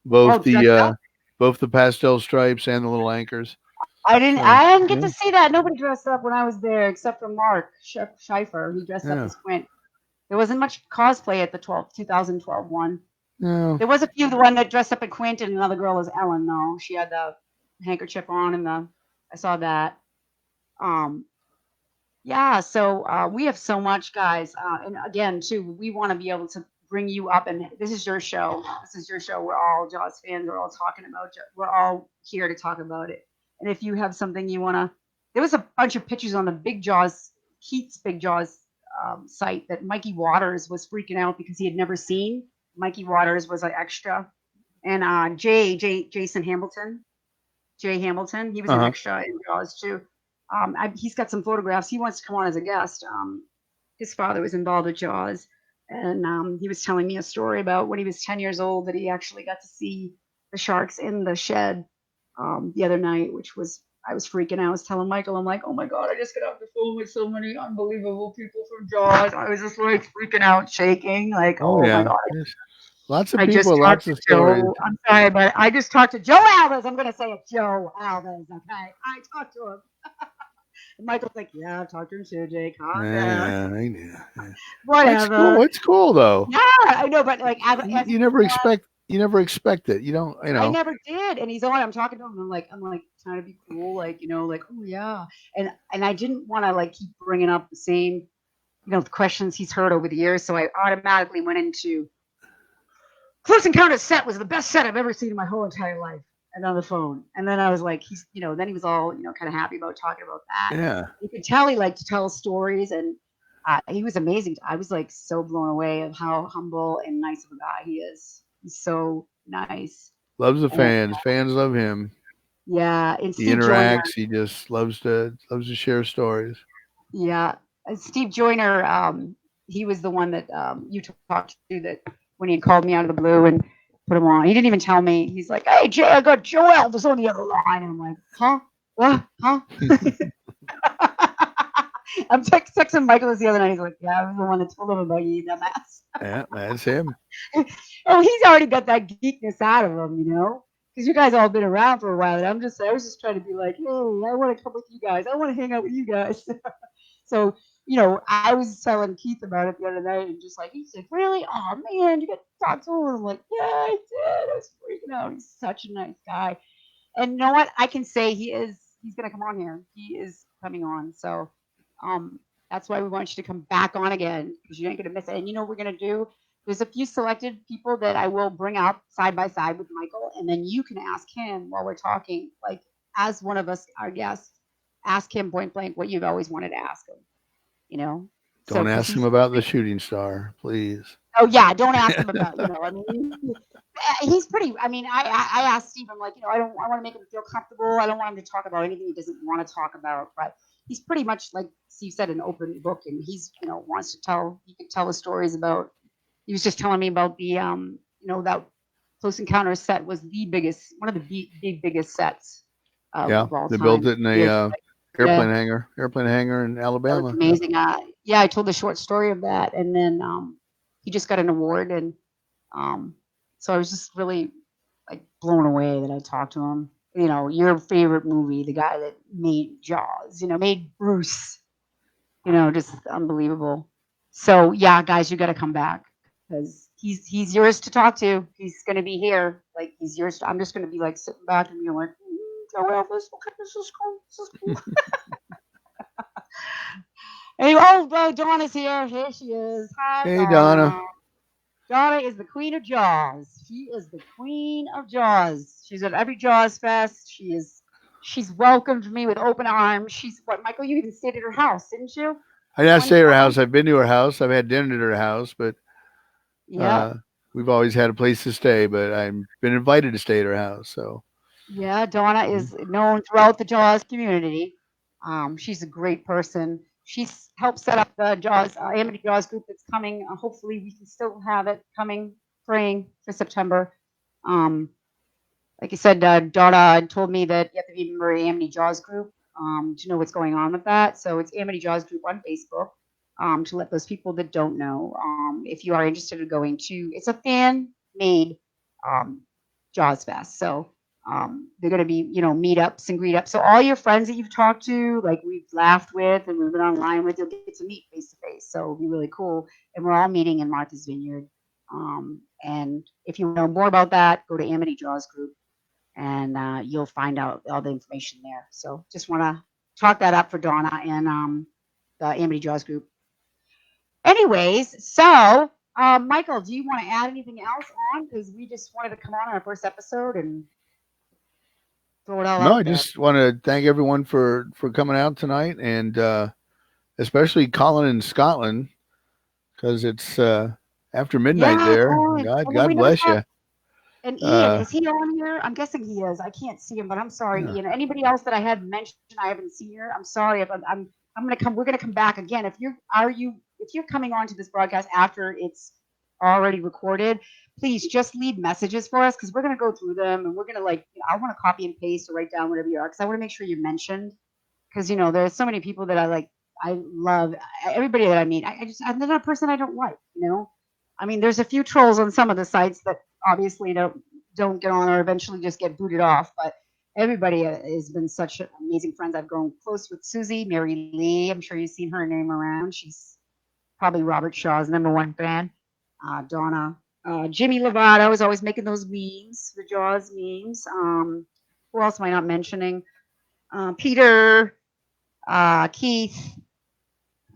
Both the pastel stripes and the little anchors. I didn't get to see that. Nobody dressed up when I was there except for Mark Schaefer. He dressed up as Quint. There wasn't much cosplay at the 2012 one. No. There was a few. The one that dressed up as Quint and another girl as Ellen. though. She had the handkerchief on and I saw that. Yeah. So we have so much, guys. And again, too, we want to be able to bring you up, and this is your show. We're all Jaws fans. We're all talking about. We're all here to talk about it. And if you have something you want to, there was a bunch of pictures on the Keith's Big Jaws site that Mikey Waters was freaking out because he had never seen. Mikey Waters was an extra, and Jason Hamilton, Jay Hamilton, he was an extra in Jaws too. He's got some photographs. He wants to come on as a guest. His father was involved with Jaws, and he was telling me a story about when he was 10 years old that he actually got to see the sharks in the shed the other night, I was freaking out. I was telling Michael, I'm like, oh my God, I just got off the phone with so many unbelievable people from Jaws. I was just like freaking out, shaking, like, oh my God. There's a Lots of I just people, talked lots to of stories. Joe. I'm sorry, but I just talked to Joe Alves. I'm going to say it, Joe Alves. Okay, I talked to him. And Michael's like, yeah, I talked to him too, Jay. Calm down. Yeah, I know. Yeah. That's Whatever. cool. It's cool though. Yeah, I know, but like as You he's never on, expect it. You don't. You I know. never did. And he's on. I'm talking to him. I'm like trying to be cool, like like oh yeah. And I didn't want to like keep bringing up the same the questions he's heard over the years. So I automatically went into Close Encounters set was the best set I've ever seen in my whole entire life. And on the phone. And then I was like, then he was all, kind of happy about talking about that. Yeah. You could tell he liked to tell stories, and he was amazing. I was like so blown away of how humble and nice of a guy he is. He's so nice. Loves the And fans. Fans love him. yeah, and He Steve Joyner. interacts. He just loves to share stories. Yeah, and Steve Joyner. He was the one that you talked to that when he called me out of the blue and put him on. He didn't even tell me. He's like, "Hey, Jay, I got Joe Elvis on the other line." And I'm like, "Huh? What? Huh?" I'm texting Michael the other night. He's like, "Yeah, I was the one that told him about you, dumbass." Yeah, that's him. Oh, he's already got that geekness out of him, because you guys all been around for a while. And I was just trying to be like, "Hey, I want to come with you guys. I want to hang out with you guys." So, I was telling Keith about it the other night, and just like, he's like, "Really? Oh man, you got to talk to him." I'm like, "Yeah, I did. I was freaking out. He's such a nice guy." And you know what? I can say he's gonna come on here. He is coming on. So that's why we want you to come back on again, because you ain't gonna miss it. And you know what we're gonna do? There's a few selected people that I will bring up side by side with Michael, and then you can ask him while we're talking, like as one of us, our guests, ask him point blank what you've always wanted to ask him. So Don't because ask him about the shooting star, please. oh yeah, don't ask him about I mean, he's pretty. I mean, I asked Steve. I'm like, I want to make him feel comfortable. I don't want him to talk about anything he doesn't want to talk about. But he's pretty much like Steve said, an open book, and he's wants to tell. He can tell the stories about. He was just telling me about the that Close Encounters set was the biggest, one of the biggest sets Yeah, of all they time. built it in a Yeah. airplane hangar in That was Alabama. amazing. Yeah, I told a short story of that, and then he just got an award, and so I was just really like blown away that I talked to him. Your favorite movie, the guy that made Jaws, made Bruce, just unbelievable. So yeah, guys, you got to come back because he's yours to talk to. He's gonna be here, like he's yours. I'm just gonna be like sitting back and being like, "Oh, Elvis, okay, this is cool. This is cool." Anyway, Donna's here. Here she is. Hi, Hey, Donna. Donna is the queen of Jaws. She is the queen of Jaws. She's at every Jaws fest. She's welcomed me with open arms. She's what, Michael? You even stayed at her house, didn't you? I did not stay at her house. I've been to her house. I've had dinner at her house, but yeah, we've always had a place to stay. But I've been invited to stay at her house. So yeah, Donna is known throughout the Jaws community. She's a great person. She's helped set up the Jaws, Amity Jaws group that's coming. Hopefully, we can still have it coming, praying for September. Like I said, Donna told me that you have to be a member of Amity Jaws group to know what's going on with that. So it's Amity Jaws group on Facebook to let those people that don't know, if you are interested in going to, it's a fan-made Jaws Fest. So they're going to be, meetups and greet ups. So all your friends that you've talked to, like we've laughed with and we've been online with, you'll get to meet face to face. So it'll be really cool. And we're all meeting in Martha's Vineyard. And if you know more about that, go to Amity Jaws group and you'll find out all the information there. So just want to talk that up for Donna and the Amity Jaws group. Anyways, so Michael, do you want to add anything else on? Because we just wanted to come on our first episode and throw it all out no, I there. just want to thank everyone for coming out tonight, and especially Colin in Scotland, because it's after midnight there. Colin. God bless you. And Ian, is he on here? I'm guessing he is. I can't see him, but I'm sorry, Ian. Anybody else that I had mentioned I haven't seen here? I'm sorry if I'm gonna come. We're gonna come back again. If you're coming on to this broadcast after it's already recorded, please just leave messages for us because we're gonna go through them and we're gonna I want to copy and paste or write down whatever you are because I want to make sure you're mentioned because there's so many people that I love everybody that I meet. I'm not a person I don't like. I mean, there's a few trolls on some of the sites that obviously don't get on or eventually just get booted off. But everybody has been such amazing friends. I've grown close with Susie, Mary Lee. I'm sure you've seen her name around. She's probably Robert Shaw's #1 fan. Donna, Jimmy Lovato is always making those memes, the Jaws memes. Who else am I not mentioning? Peter, Keith.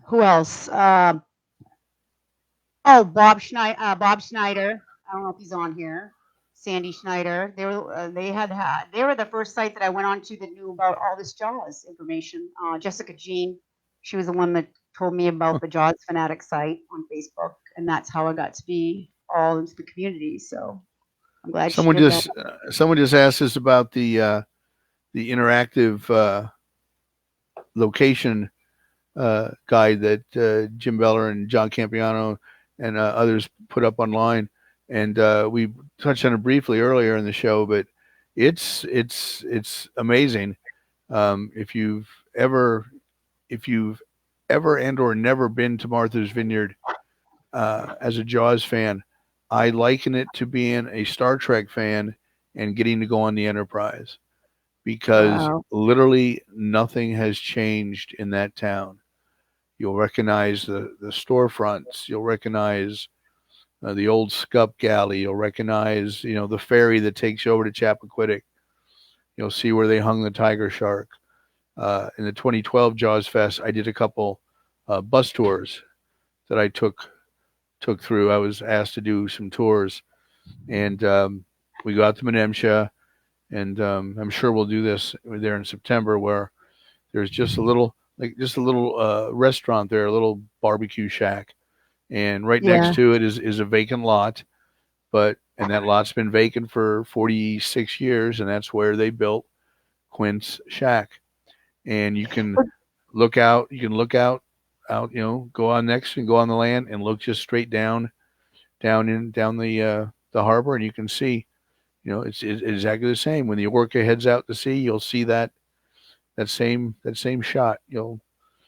Who else? Bob Schneider. Bob Schneider. I don't know if he's on here. Sandy Schneider. They were they were the first site that I went on to that knew about all this Jaws information. Jessica Jean. She was the one that told me about the Jaws Fanatic site on Facebook, and that's how I got to be all into the community. So I'm glad she did that. Someone just asked us about the interactive location guide that Jim Beller and John Campiano and others put up online, and we touched on it briefly earlier in the show, but it's amazing. If you've ever and or never been to Martha's Vineyard as a Jaws fan, I liken it to being a Star Trek fan and getting to go on the Enterprise, because literally nothing has changed in that town. You'll recognize the storefronts. You'll recognize the old Scup Galley. You'll recognize, the ferry that takes you over to Chappaquiddick. You'll see where they hung the tiger shark. In the 2012 Jaws Fest, I did a couple bus tours that I took through. I was asked to do some tours, and we go out to Menemsha, and I'm sure we'll do this there in September, where there's just a little restaurant there, a little barbecue shack, and right next to it is a vacant lot, and that lot's been vacant for 46 years, and that's where they built Quint's Shack. And you can look out, go on next and go on the land and look just straight down the harbor, and you can see, it's exactly the same. When the Orca heads out to sea, you'll see that same shot.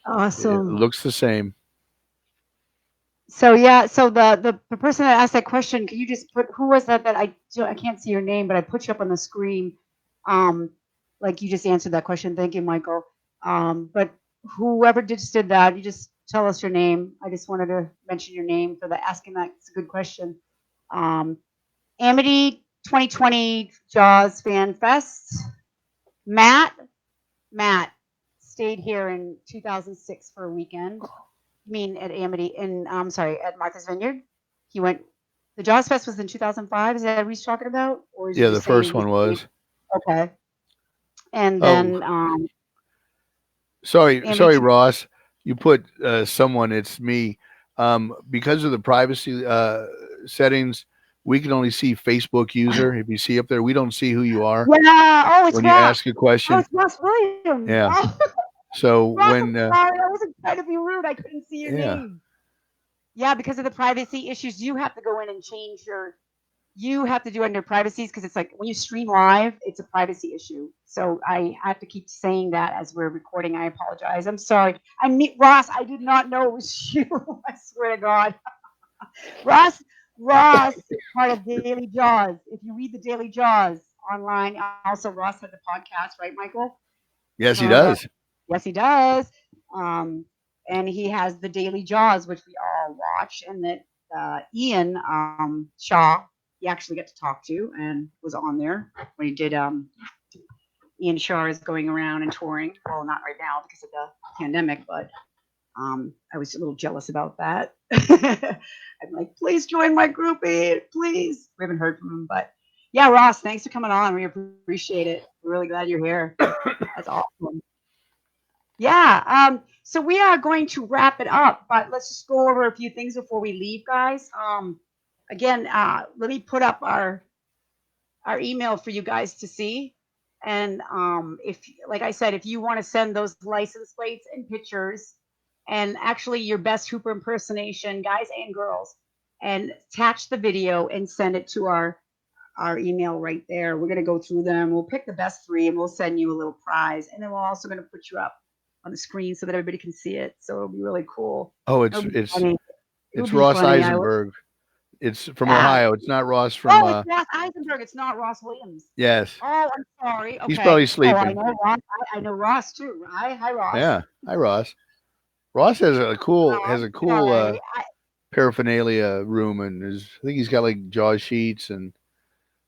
Awesome. It looks the same. So yeah, so the person that asked that question, can you just put, who was that I can't see your name, but I put you up on the screen. Like you just answered that question. Thank you, Michael. But whoever just did that, you just tell us your name. I just wanted to mention your name for the asking that. It's a good question. Amity 2020 Jaws Fan Fest. Matt stayed here in 2006 for a weekend. I mean, at Amity, at Martha's Vineyard. He went. The Jaws Fest was in 2005. Is that what he's talking about? Or is yeah, the first one was. Okay. And then, sorry, Ross. You put someone. It's me. Because of the privacy settings, we can only see Facebook user. If you see up there, we don't see who you are. Yeah. It's when you ask a question. Oh, it's Ross Williams. Yeah. Oh. So Ross, when sorry, I wasn't trying to be rude. I couldn't see your name. Yeah, because of the privacy issues, you have to go in and change you have to do under privacies, because it's like when you stream live, it's a privacy issue. So I have to keep saying that as we're recording. I apologize. I'm sorry. Ross, I did not know it was you. I swear to God. Ross, part of Daily Jaws. If you read the Daily Jaws online, also Ross has a podcast, right, Michael? Yes, he does. Yes, he does. And he has the Daily Jaws, which we all watch, and that Ian Shaw, he actually got to talk to and was on there when he did. Ian Shaw is going around and touring. Well, not right now because of the pandemic, but I was a little jealous about that. I'm like, please join my group, Ian, please. We haven't heard from him, but yeah, Ross, thanks for coming on. We appreciate it. We're really glad you're here. That's awesome. Yeah. So we are going to wrap it up, but let's just go over a few things before we leave, guys. Again, let me put up our email for you guys to see. And if, like I said, if you want to send those license plates and pictures, and actually your best Hooper impersonation, guys and girls, and attach the video and send it to our email right there. We're going to go through them. We'll pick the best 3 and we'll send you a little prize. And then we're also going to put you up on the screen so that everybody can see it. So it'll be really cool. Oh, it's Ross Eisenberg. It's from Ohio. It's not Ross from. Oh, it's Ross Eisenberg. It's not Ross Williams. Yes. Oh, I'm sorry. Okay. He's probably Oh, I sleeping. know Ross. I know Ross too. Hi, Ross. Yeah. Hi, Ross. Ross has a cool paraphernalia room, and I think he's got like Jaws sheets and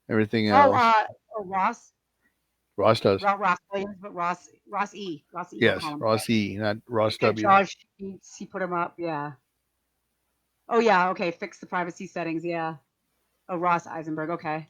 everything else. Ross. Ross does. Ross Williams, but Ross E. Yes, Ross E, not Ross W. Jaws sheets. He put them up. Yeah. Oh yeah. Okay. Fix the privacy settings. Yeah. Oh, Ross Eisenberg. Okay.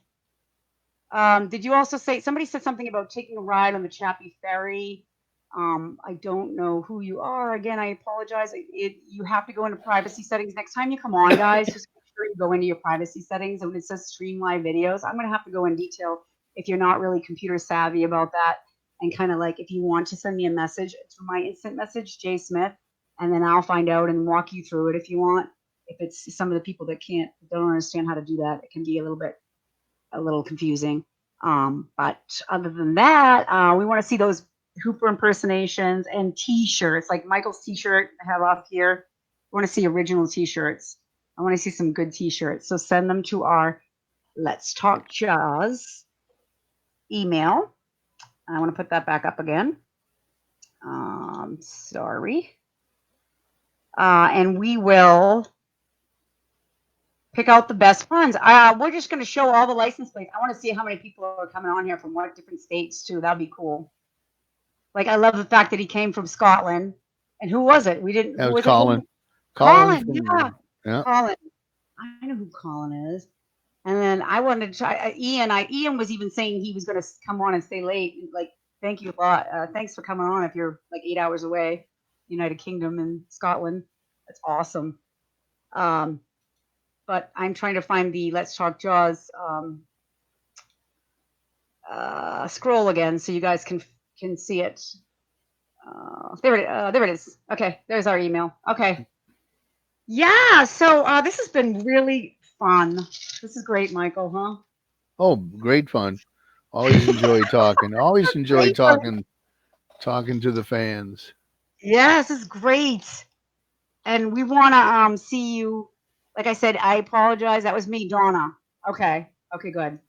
Did you also say somebody said something about taking a ride on the Chappie Ferry? I don't know who you are. Again, I apologize. You have to go into privacy settings next time you come on, guys. Just make sure you go into your privacy settings, and when it says stream live videos, I'm gonna have to go in detail if you're not really computer savvy about that, and kind of like if you want to send me a message to my instant message, Jay Smith, and then I'll find out and walk you through it if you want. If it's some of the people that don't understand how to do that, it can be a little confusing. But other than that, we want to see those Hooper impersonations and T-shirts, like Michael's T-shirt I have off here. I want to see original T-shirts. I want to see some good T-shirts. So send them to our Let's Talk Jaws email. I want to put that back up again. Sorry. And we will pick out the best ones. We're just going to show all the license plates. I want to see how many people are coming on here from what different states too. That'd be cool. Like, I love the fact that he came from Scotland. And who was it? We didn't. That was Colin. Colin, yeah. Colin. I know who Colin is. And then I wanted to try Ian. Ian was even saying he was going to come on and stay late. Like, thank you a lot. Thanks for coming on if you're like 8 hours away, United Kingdom and Scotland. That's awesome. But I'm trying to find the Let's Talk Jaws scroll again so you guys can see it. There it is. Okay, there's our email. Okay. Yeah, so this has been really fun. This is great, Michael, huh? Oh, great fun. Always enjoy talking. Always enjoy talking to the fans. Yes, this is great. And we want to see you. Like I said, I apologize. That was me, Donna. Okay, good.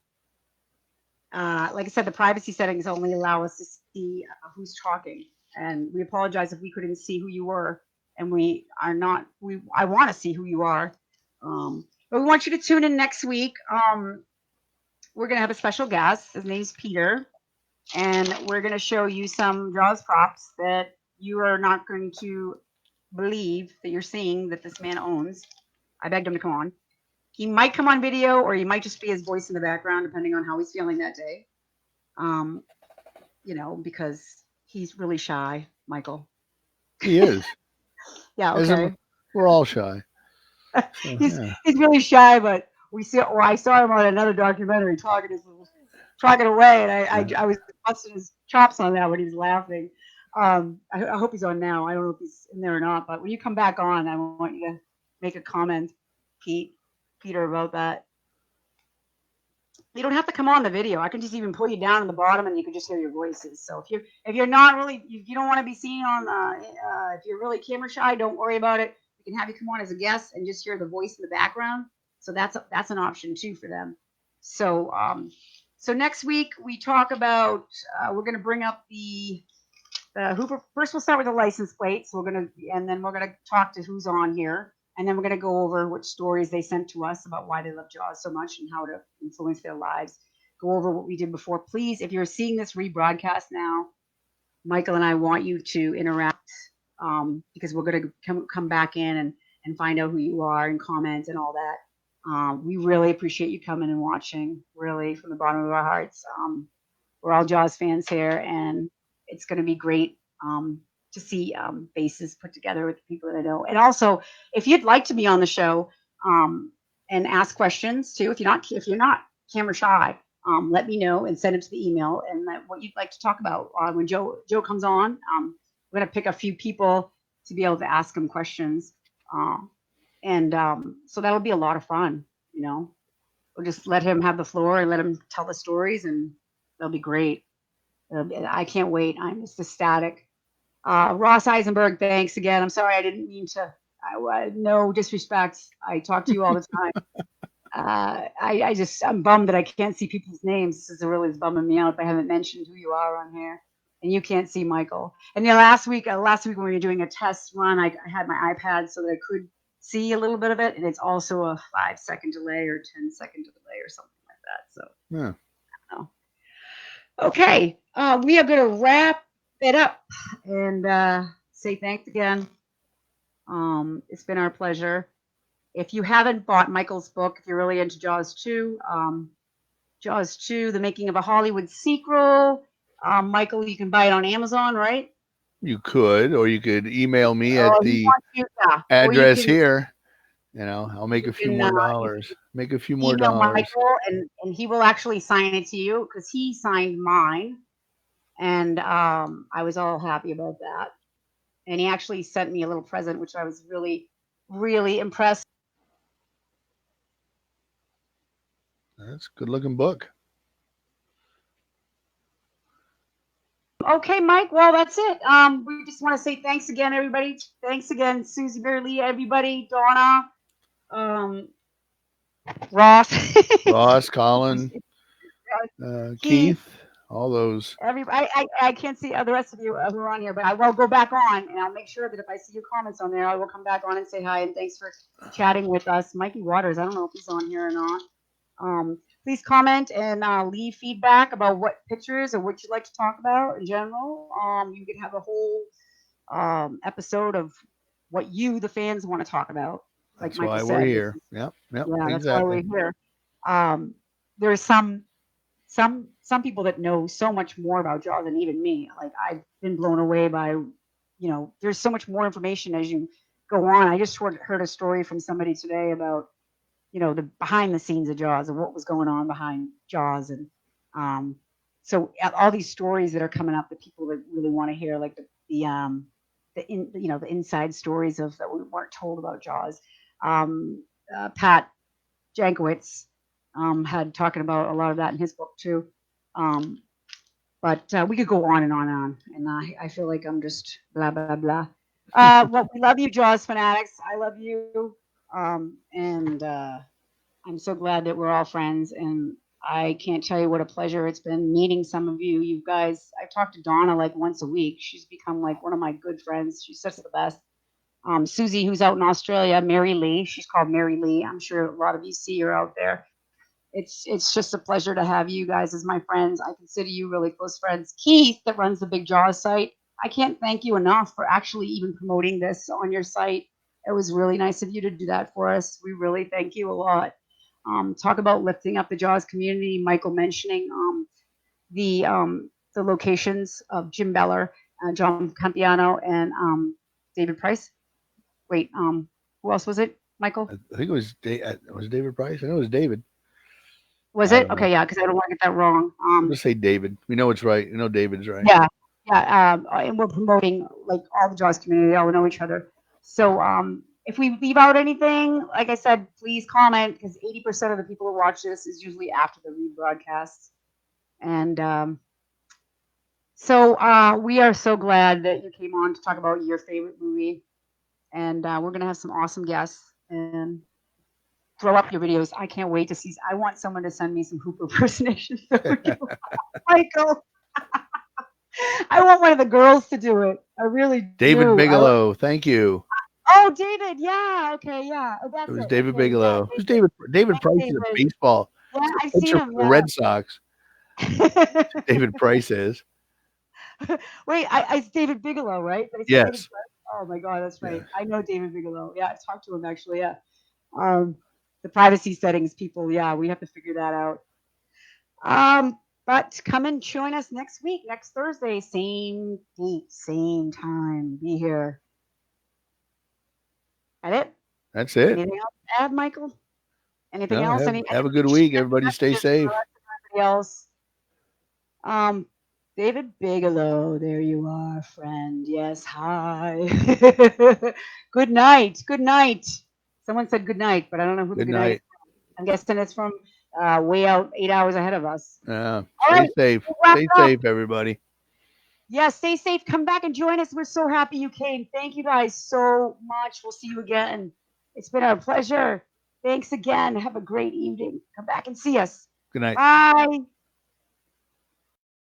Like I said, the privacy settings only allow us to see who's talking. And we apologize if we couldn't see who you were. And I want to see who you are. But we want you to tune in next week. We're going to have a special guest. His name's Peter. And we're going to show you some Jaws props that you are not going to believe that you're seeing that this man owns. I begged him to come on. He might come on video, or he might just be his voice in the background, depending on how he's feeling that day. Because he's really shy, Michael. He is. Yeah, okay. We're all shy. So, he's really shy, but I saw him on another documentary talking away, and I was busting his chops on that when he was laughing. I hope he's on now. I don't know if he's in there or not, but when you come back on, I want you to make a comment, Peter, about that. You don't have to come on the video. I can just even pull you down in the bottom, and you can just hear your voices. So if you're not really, if you don't want to be seen on, if you're really camera shy, don't worry about it. We can have you come on as a guest and just hear the voice in the background. So that's an option too for them. So next week we talk about we're going to bring up the Hooper. First, we'll start with the license plates. And then we're gonna talk to who's on here. And then we're going to go over which stories they sent to us about why they love Jaws so much and how to influence their lives. Go over what we did before. Please, if you're seeing this rebroadcast now, Michael and I want you to interact because we're going to come back in and find out who you are and comment and all that. We really appreciate you coming and watching, really, from the bottom of our hearts. We're all Jaws fans here, and it's going to be great to see faces put together with the people that I know. And also, if you'd like to be on the show and ask questions too, if you're not camera shy, let me know and send it to the email and what you'd like to talk about when Joe comes on. We're gonna pick a few people to be able to ask him questions, so that'll be a lot of fun. We'll just let him have the floor and let him tell the stories, and they'll be great. I can't wait. I'm just ecstatic. Ross Eisenberg, thanks again. I'm sorry I didn't mean to. No disrespect. I talk to you all the time. I'm bummed that I can't see people's names. This is really bumming me out if I haven't mentioned who you are on here. And you can't see Michael. And then last week when we were doing a test run, I had my iPad so that I could see a little bit of it, and it's also a 5-second delay or 10-second delay or something like that. So Yeah. Okay, we are going to wrap it up and say thanks again. It's been our pleasure. If you haven't bought Michael's book, if you're really into Jaws 2, Jaws 2, The Making of a Hollywood Sequel, Michael, you can buy it on Amazon, right? You could, or you could email me at the yeah. address can, here. I'll make a few more dollars. Make a few more email dollars. Michael, and he will actually sign it to you because he signed mine. And I was all happy about that. And he actually sent me a little present, which I was really, really impressed. That's a good looking book. Okay, Mike. Well, that's it. We just want to say thanks again, everybody. Thanks again, Susie Burley, everybody, Donna, Ross, Colin, Keith, all those. Everybody, I can't see the rest of you who are on here, but I will go back on, and I'll make sure that if I see your comments on there, I will come back on and say hi and thanks for chatting with us. Mikey Waters, I don't know if he's on here or not. Please comment and leave feedback about what pictures or what you'd like to talk about in general. You could have a whole episode of what you, the fans, want to talk about. Like that's Michael why we're here. Yep, yeah, exactly. That's why we're here. There's some people that know so much more about Jaws than even me. Like I've been blown away by, there's so much more information as you go on. I just heard a story from somebody today about, the behind the scenes of Jaws and what was going on behind Jaws. And so all these stories that are coming up that people that really want to hear, like the inside stories of that we weren't told about Jaws. Pat Jankowitz had talking about a lot of that in his book too. But we could go on and on, and I feel like I'm just blah, blah, blah. Well, we love you, Jaws fanatics. I love you. And I'm so glad that we're all friends, and I can't tell you what a pleasure it's been meeting some of you. You guys, I talk to Donna like once a week. She's become like one of my good friends. She's just the best. Susie, who's out in Australia, Mary Lee. She's called Mary Lee. I'm sure a lot of you see her out there. It's just a pleasure to have you guys as my friends. I consider you really close friends. Keith, that runs the Big Jaws site, I can't thank you enough for actually even promoting this on your site. It was really nice of you to do that for us. We really thank you a lot. Talk about lifting up the Jaws community. Michael mentioning the locations of Jim Beller, John Campiano, and David Price. Wait, who else was it, Michael? I think it was David Price. I know it was David. Was it? Okay, yeah, because I don't want to get that wrong. Just say David. We know it's right. You know David's right. Yeah. And we're promoting like all the Jaws community. They all know each other. So if we leave out anything, like I said, please comment because 80% of the people who watch this is usually after the rebroadcast. And so we are so glad that you came on to talk about your favorite movie. And we're going to have some awesome guests and throw up your videos. I can't wait to see. I want someone to send me some Hooper impersonations. Michael. I want one of the girls to do it. I really David do. Bigelow. Thank you. Oh, David. Yeah. Okay. Yeah. Oh, that's it was David Bigelow. Yeah, it was David Price is a baseball. Yeah, I've seen him. The Red Sox. David Price is. Wait, it's David Bigelow, right? Yes. Oh my God, that's right. Yeah. I know David Bigelow. Yeah, I've talked to him actually. Yeah. The privacy settings, people. Yeah, we have to figure that out. But come and join us next week, next Thursday, same date, same time. Be here. That it? That's it. Anything else to add, Michael? Anything else? Have a good week. Everybody stay safe. Everybody else. David Bigelow, there you are, friend. Yes, hi. Good night. Good night. Someone said good night, but I don't know who the good night is from. I'm guessing it's from way out 8 hours ahead of us. Yeah. Stay safe. Stay safe, everybody. Yeah, stay safe. Come back and join us. We're so happy you came. Thank you guys so much. We'll see you again. It's been our pleasure. Thanks again. Have a great evening. Come back and see us. Good night. Bye.